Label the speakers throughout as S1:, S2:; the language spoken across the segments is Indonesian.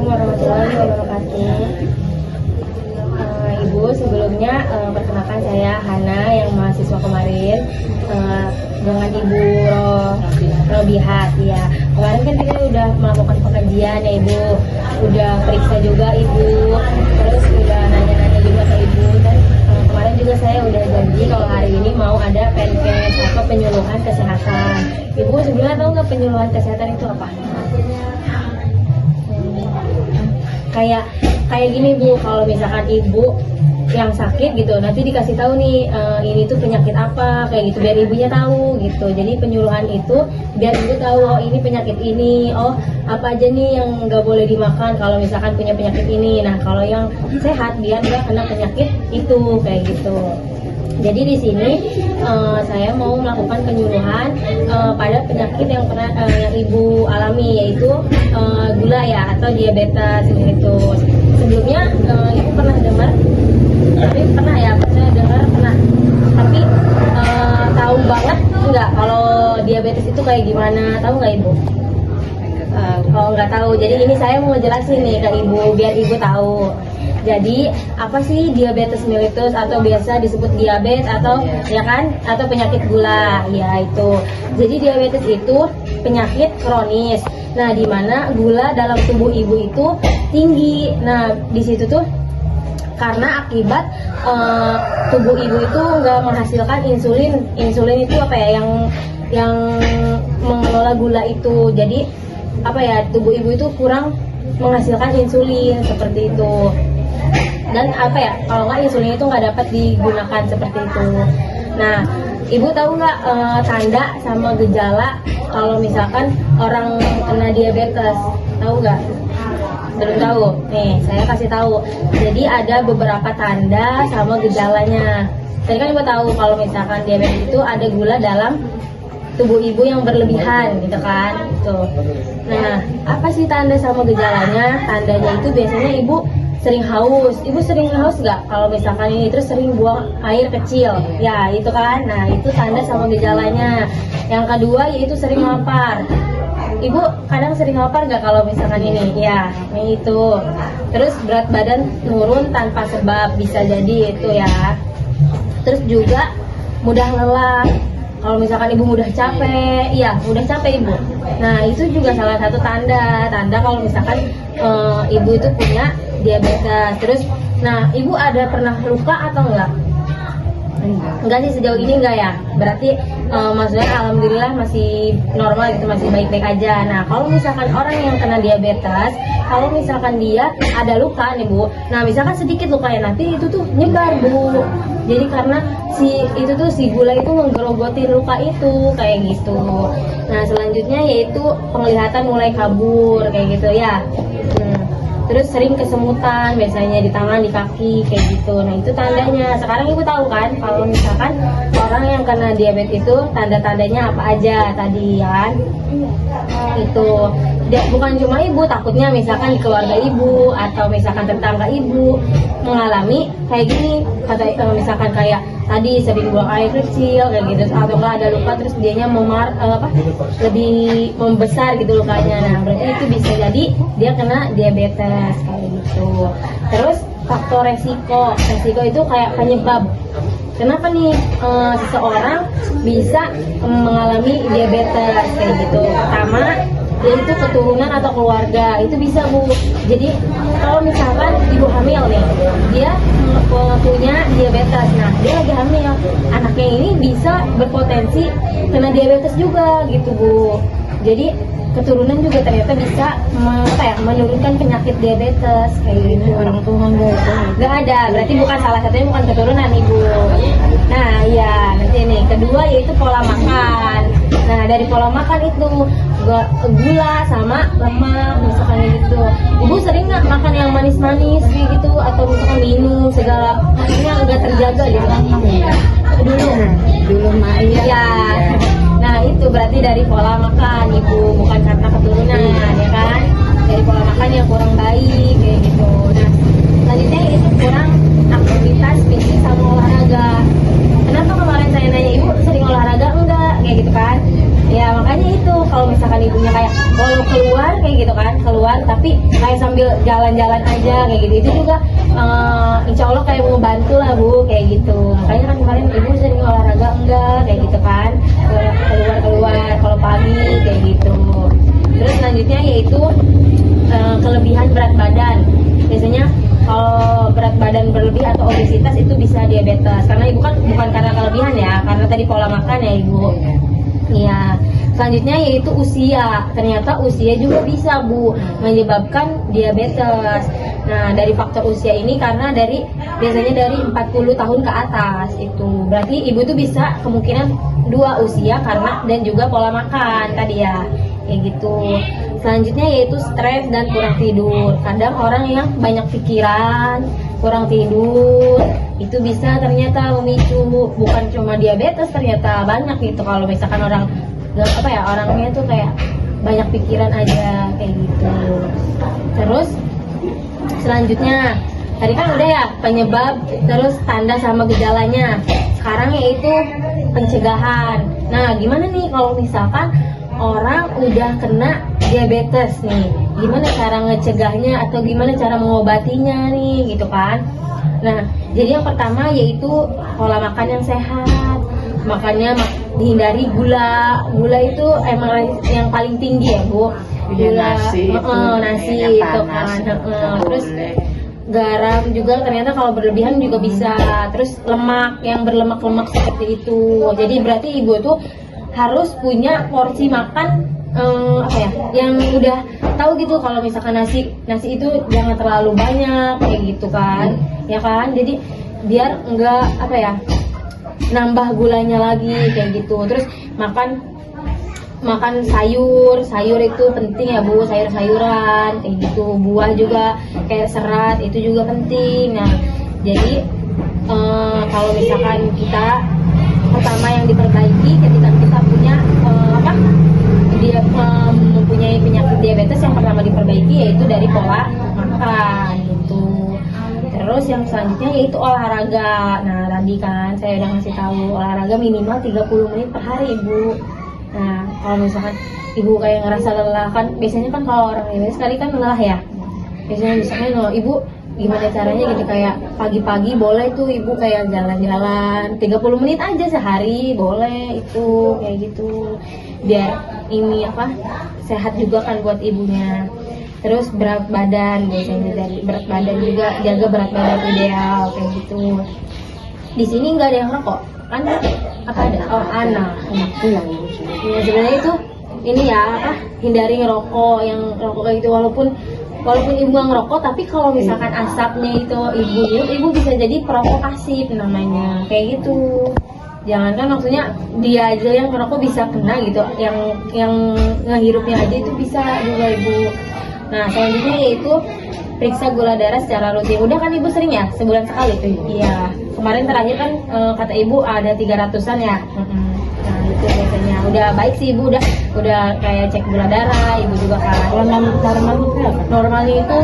S1: Assalamualaikum warahmatullahi wabarakatuh. Ibu, sebelumnya perkenalkan saya Hana yang mahasiswa kemarin dengan Ibu Robihat. Ya, kemarin kan kita udah melakukan pengajian ya Ibu, udah periksa juga Ibu, terus udah nanya-nanya juga ke Ibu, dan kemarin juga saya udah janji kalau hari ini mau ada penkes atau penyuluhan kesehatan. Ibu sebelumnya tahu nggak penyuluhan kesehatan itu apa? Kayak gini Bu, kalau misalkan ibu yang sakit gitu, nanti dikasih tahu nih ini tuh penyakit apa, kayak gitu, biar ibunya tahu gitu. Jadi penyuluhan itu biar ibu tahu, oh ini penyakit ini, oh apa aja nih yang nggak boleh dimakan kalau misalkan punya penyakit ini. Nah kalau yang sehat biar nggak kena penyakit itu, kayak gitu. Jadi di sini saya mau melakukan penyuluhan pada penyakit yang pernah yang ibu alami, yaitu gula ya atau diabetes itu. Sebelumnya ibu pernah dengar, tapi pernah ya, pernah dengar pernah. Tapi tahu banget nggak kalau diabetes itu kayak gimana? Tahu nggak ibu? Kalau nggak tahu, jadi ini saya mau jelasin nih ke ibu biar ibu tahu. Jadi apa sih diabetes mellitus atau biasa disebut diabetes atau ya kan, atau penyakit gula ya itu. Jadi diabetes itu penyakit kronis. Nah, di mana gula dalam tubuh ibu itu tinggi. Nah, di situ tuh karena akibat tubuh ibu itu nggak menghasilkan insulin. Insulin itu apa ya, yang mengelola gula itu. Jadi apa ya, tubuh ibu itu kurang menghasilkan insulin seperti itu. Dan apa ya, kalau nggak insulin itu nggak dapat digunakan seperti itu. Nah, ibu tahu nggak tanda sama gejala kalau misalkan orang kena diabetes? Tahu nggak? Belum tahu? Nih, saya kasih tahu. Jadi ada beberapa tanda sama gejalanya. Tadi kan ibu tahu kalau misalkan diabetes itu ada gula dalam tubuh ibu yang berlebihan gitu kan. Tuh. Nah, apa sih tanda sama gejalanya? Tandanya itu biasanya ibu sering haus. Ibu sering haus nggak? Kalau misalkan ini terus sering buang air kecil, ya itu kan. Nah, itu tanda sama gejalanya. Yang kedua yaitu sering lapar. Ibu kadang sering lapar nggak kalau misalkan ini? Ya, ini itu. Terus berat badan turun tanpa sebab, bisa jadi itu ya. Terus juga mudah lelah. Kalau misalkan ibu mudah capek, iya mudah capek ibu. Nah, itu juga salah satu tanda kalau misalkan ibu itu punya diabetes. Terus, nah ibu ada pernah luka atau enggak? Enggak sih, sejauh ini enggak ya. Berarti maksudnya alhamdulillah masih normal gitu, masih baik-baik aja. Nah, kalau misalkan orang yang kena diabetes, kalau misalkan dia ada luka nih Bu, nah misalkan sedikit lukanya, nanti itu tuh nyebar Bu. Jadi karena si gula itu menggerogotin luka itu, kayak gitu. Nah, selanjutnya yaitu penglihatan mulai kabur kayak gitu ya. Terus sering kesemutan, biasanya di tangan, di kaki, kayak gitu. Nah, itu tandanya. Sekarang ibu tahu kan, kalau misalkan orang yang kena diabetes itu tanda-tandanya apa aja tadi ya. Itu bukan cuma ibu, takutnya misalkan di keluarga ibu atau misalkan tetangga ibu mengalami kayak gini, misalkan kayak tadi sering buang air kecil kayak gitu, atau nggak ada luka terus dianya lebih membesar gitu lukanya. Nah, berarti itu bisa jadi dia kena diabetes kayak gitu. Terus faktor resiko itu kayak penyebab kenapa nih seseorang bisa mengalami diabetes kayak gitu. Pertama yaitu keturunan atau keluarga, itu bisa Bu. Jadi kalau misalkan ibu hamil nih, dia punya diabetes, nah dia lagi hamil, anaknya ini bisa berpotensi kena diabetes juga gitu Bu. Jadi keturunan juga ternyata bisa menurunkan penyakit diabetes kayak gitu.
S2: Orang tua
S1: nggak ada, berarti bukan, salah satunya bukan keturunan Ibu. Nah iya, nanti nih kedua yaitu pola makan. Nah, dari pola makan itu gula sama lemak misalkan gitu. Ibu sering nggak makan yang manis-manis kayak gitu, atau misalkan minum segala macamnya nggak terjaga gitu? Dulu
S2: mah
S1: ya. Nah, itu berarti dari pola makan Ibu, bukan karena keturunan ya kan. Dari pola makan yang kurang baik kayak gitu. Nah, selanjutnya itu kurang aktivitas fisik sama olahraga. Kenapa kemarin saya nanya ibu sering olahraga enggak kayak gitu kan? Ya makanya itu, kalau misalkan ibunya kayak walau keluar kayak gitu kan, keluar tapi kayak sambil jalan-jalan aja kayak gitu, itu juga insya Allah kayak mau bantu lah Bu, kayak gitu. Makanya kan kemarin ibu sering olahraga enggak kayak gitu kan, keluar kalau pagi kayak gitu. Terus selanjutnya yaitu kelebihan berat badan. Biasanya kalau berat badan berlebih atau obesitas itu bisa diabetes, karena ibu kan bukan karena kelebihan ya, karena tadi pola makan ya ibu. Iya. Selanjutnya yaitu usia. Ternyata usia juga bisa Bu menyebabkan diabetes. Nah, dari faktor usia ini karena biasanya dari 40 tahun ke atas itu. Berarti ibu tuh bisa kemungkinan 2 usia karena dan juga pola makan tadi ya. Kayak gitu. Selanjutnya yaitu stres dan kurang tidur. Kadang orang yang banyak pikiran, kurang tidur, itu bisa ternyata memicu bukan cuma diabetes, ternyata banyak gitu. Kalau misalkan orangnya tuh kayak banyak pikiran aja kayak gitu. Terus selanjutnya tadi kan udah ya penyebab, terus tanda sama gejalanya. Sekarang yaitu pencegahan. Nah, gimana nih kalau misalkan orang udah kena diabetes nih, gimana cara ngecegahnya atau gimana cara mengobatinya nih gitu kan. Nah, jadi yang pertama yaitu pola makan yang sehat. Makanya dihindari gula itu emang yang paling tinggi ya Bu. Gula, nasi itu kan. Terus garam juga ternyata kalau berlebihan juga bisa. Terus lemak yang berlemak-lemak seperti itu. Jadi berarti ibu tuh harus punya porsi makan yang udah tahu gitu. Kalau misalkan nasi itu jangan terlalu banyak kayak gitu kan, ya kan. Jadi biar enggak nambah gulanya lagi kayak gitu. Terus makan sayur itu penting ya Bu, sayuran kayak gitu. Buah juga kayak serat itu juga penting. Nah, jadi kalau misalkan kita pertama yang diperbaiki ketika kita punya mempunyai penyakit diabetes, yang pertama diperbaiki yaitu dari pola makan gitu. Terus yang selanjutnya yaitu olahraga. Nah, tadi kan saya udah ngasih tahu olahraga minimal 30 menit per hari Ibu. Nah, kalau misalkan Ibu kayak ngerasa lelah kan, biasanya kan kalau orang diabetes sekali kan lelah ya. Biasanya misalnya kalau Ibu gimana caranya gitu, kayak pagi-pagi boleh tuh Ibu kayak jalan-jalan 30 menit aja sehari boleh itu kayak gitu. Biar ini sehat juga kan buat ibunya. Terus berat badan, biasanya dari berat badan juga, jaga berat badan ideal kayak gitu. Di sini nggak ada yang rokok kan? Apa ada? Oh, anak. Ya, sebenarnya itu ini ya hindari ngerokok, yang rokok kayak gitu. Walaupun ibu nggak ngerokok, tapi kalau misalkan asapnya itu ibu bisa jadi provokasif namanya kayak gitu. Jangan kan, maksudnya dia aja yang ngerokok bisa kena gitu, yang ngehirupnya aja itu bisa juga Ibu. Nah, selanjutnya yaitu periksa gula darah secara rutin. Udah kan Ibu sering ya, sebulan sekali tuh? Iya. Kemarin terakhir kan kata Ibu ada 300-an ya. Nah, itu biasanya udah baik sih Ibu, udah kayak cek gula darah Ibu juga kan. Kalau normalnya itu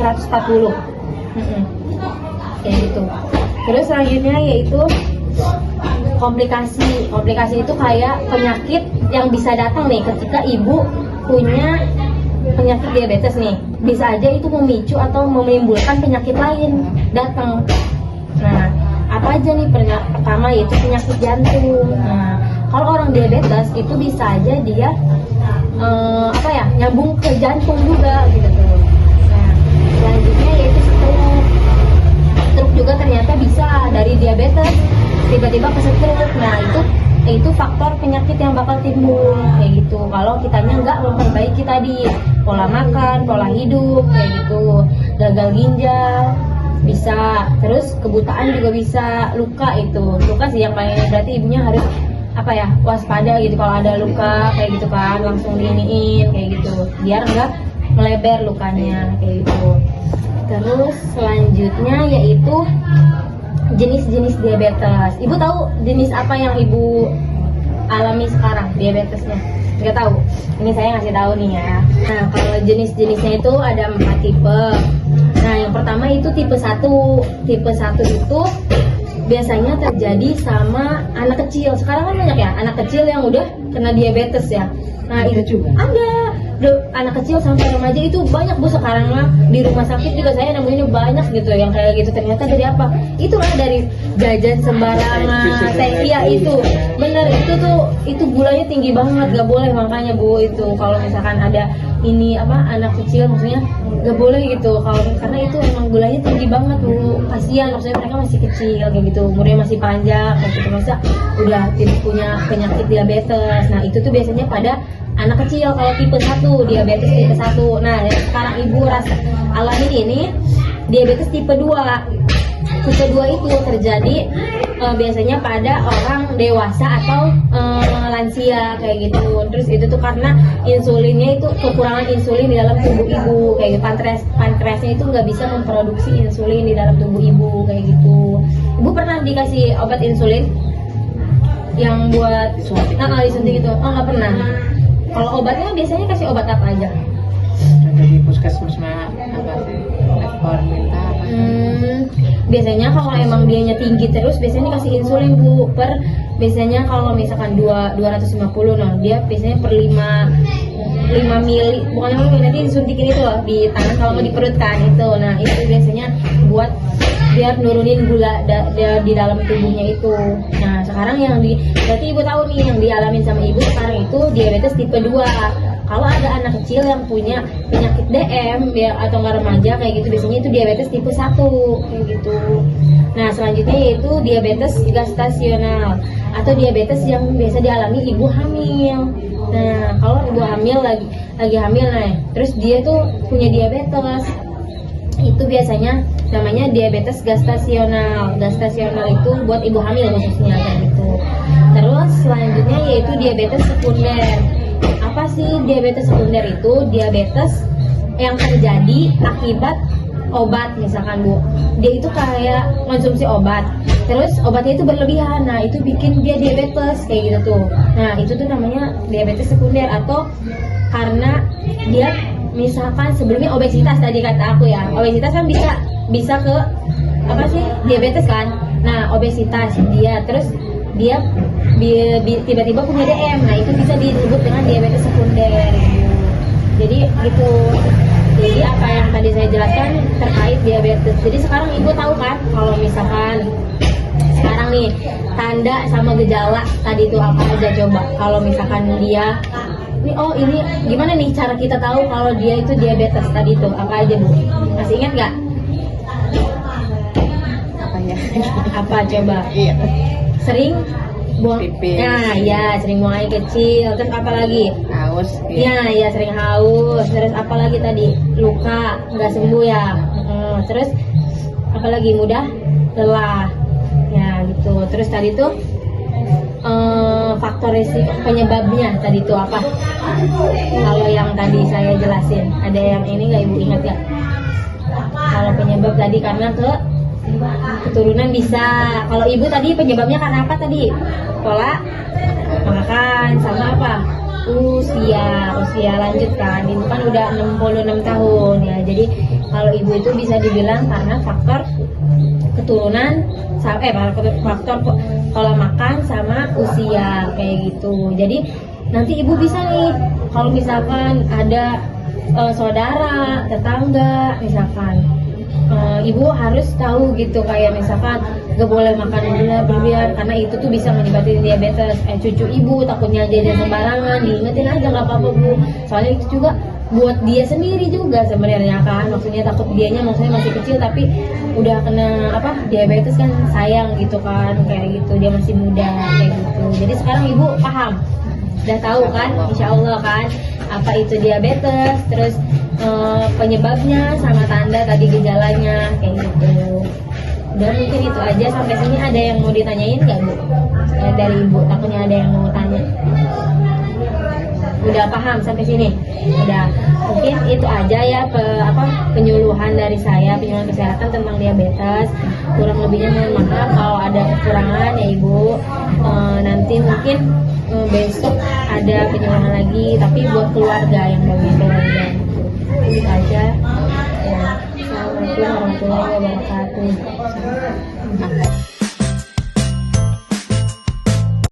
S1: 140. Kayak gitu. Terus selanjutnya yaitu komplikasi itu kayak penyakit yang bisa datang nih ketika ibu punya penyakit diabetes nih, bisa aja itu memicu atau menimbulkan penyakit lain datang. Nah, apa aja nih? Pertama yaitu penyakit jantung. Nah, kalau orang diabetes itu bisa aja dia nyambung ke jantung juga gitu tuh. Nah, selanjutnya yaitu stroke juga ternyata bisa dari diabetes tiba-tiba ke stroke. Nah, itu faktor penyakit yang bakal timbul kayak gitu kalau kitanya nggak memperbaiki tadi pola makan, pola hidup kayak gitu. Gagal ginjal bisa, terus kebutaan juga bisa, luka sih yang paling ini. Berarti ibunya harus waspada gitu kalau ada luka kayak gitu kan, langsung diiniin kayak gitu biar nggak melebar lukanya kayak gitu. Terus selanjutnya yaitu jenis-jenis diabetes. Ibu tahu jenis apa yang ibu alami sekarang diabetesnya? Nggak tahu. Ini saya ngasih tahu nih ya. Nah, kalau jenis-jenisnya itu ada 4 tipe. Nah, yang pertama itu tipe 1. Tipe 1 itu biasanya terjadi sama anak kecil. Sekarang kan banyak ya anak kecil yang udah kena diabetes ya. Nah itu
S2: juga
S1: ada anak kecil sampai remaja itu banyak Bu sekarang mah. Di rumah sakit juga saya nemuin banyak gitu yang kayak gitu. Ternyata dari apa? Itulah dari jajan sembarangan. Iya itu bener, itu gulanya tinggi banget, gak boleh. Makanya Bu itu kalau misalkan ada ini anak kecil maksudnya gak boleh gitu kalau karena itu emang gulanya tinggi banget Bu. Kasihan maksudnya mereka masih kecil kayak gitu, umurnya masih panjang kayak gitu, masa udah tidak punya penyakit diabetes. Nah itu tuh biasanya pada anak kecil kalau tipe 1, diabetes tipe 1. Nah yang sekarang ibu alami ini diabetes tipe 2. Tipe 2 itu terjadi biasanya pada orang dewasa atau lansia kayak gitu. Terus itu tuh karena insulinnya itu kekurangan insulin di dalam tubuh ibu kayak gitu. Pankreasnya itu nggak bisa memproduksi insulin di dalam tubuh ibu kayak gitu. Ibu pernah dikasih obat insulin yang buat disuntik itu? Oh nggak pernah. Kalau obatnya biasanya kasih obat apa aja?
S2: Dari puskesmas metformin
S1: biasanya kalau emang dianya tinggi terus biasanya kasih insulin Bu biasanya kalau misalkan 250 nah dia biasanya per 5 mili bukan 5 mili nanti disuntikin itu loh di tangan kalau mau di perut kan itu. Nah itu biasanya buat biar nurunin gula di dalam tubuhnya itu. Nah sekarang berarti ibu tahu nih yang dialamin sama ibu sekarang itu diabetes tipe 2. Kalau ada anak kecil yang punya penyakit DM atau nggak remaja kayak gitu biasanya itu diabetes tipe 1 kayak gitu. Nah selanjutnya yaitu diabetes gestasional atau diabetes yang biasa dialami ibu hamil. Nah kalau ibu hamil lagi hamil terus dia tuh punya diabetes itu biasanya namanya diabetes gestasional. Gestasional itu buat ibu hamil khususnya kayak gitu. Terus selanjutnya yaitu diabetes sekunder. Apa sih diabetes sekunder itu? Diabetes yang terjadi akibat obat misalkan Bu. Dia itu kayak konsumsi obat. Terus obatnya itu berlebihan. Nah, itu bikin dia diabetes kayak gitu tuh. Nah, itu tuh namanya diabetes sekunder atau karena dia misalkan sebelumnya obesitas tadi kata aku ya. Obesitas kan bisa ke diabetes kan. Nah, obesitas dia terus dia tiba-tiba punya DM. Nah itu bisa disebut dengan diabetes sekunder gitu. Jadi gitu. Jadi apa yang tadi saya jelaskan terkait diabetes. Jadi sekarang ibu tahu kan kalau misalkan sekarang nih tanda sama gejala tadi itu apa aja coba. Kalau misalkan dia ini gimana nih cara kita tahu kalau dia itu diabetes tadi itu apa aja Bu? Masih ingat nggak?
S2: Apa ya?
S1: Apa coba?
S2: Iya.
S1: Sering buang
S2: pipis.
S1: Nah ya sering buang air kecil. Terus apa lagi?
S2: Haus
S1: ya sering haus. Terus apa lagi tadi? Luka nggak sembuh ya. Terus apa lagi? Mudah lelah ya gitu. Terus tadi tuh faktor risiko penyebabnya tadi tuh apa? Kalau yang tadi saya jelasin ada yang ini nggak ibu ingat ya? Kalau penyebab tadi karena keturunan bisa. Kalau ibu tadi penyebabnya karena apa tadi? Pola makan sama apa? Usia lanjut kan. Ibu kan udah 66 tahun ya. Jadi kalau ibu itu bisa dibilang karena faktor keturunan faktor pola makan sama usia kayak gitu. Jadi nanti ibu bisa nih kalau misalkan ada saudara, tetangga misalkan ibu harus tahu gitu kayak misalkan gak boleh makan gula berlebihan karena itu tuh bisa menyebabkan diabetes. Cucu ibu takutnya jajan sembarangan, diingetin aja nggak apa-apa Bu. Soalnya itu juga buat dia sendiri juga sebenarnya kan, maksudnya takut dianya maksudnya masih kecil tapi udah kena diabetes kan sayang gitu kan kayak gitu, dia masih muda kayak gitu. Jadi sekarang ibu paham, udah tahu kan, insya Allah kan apa itu diabetes, terus penyebabnya sama tanda tadi gejalanya kayak gitu. Udah mungkin itu aja sampai sini. Ada yang mau ditanyain nggak Bu? Dari ibu takutnya ada yang mau tanya. Udah paham sampai sini? Udah. Mungkin itu aja ya penyuluhan dari saya, penyuluhan kesehatan tentang diabetes. Kurang lebihnya mohon maaf kalau ada kekurangan ya Ibu. Nanti mungkin besok ada penyuluhan lagi tapi buat keluarga yang bagi keluarga. Itu aja. Ya. Assalamualaikum warahmatullahi wabarakatuh.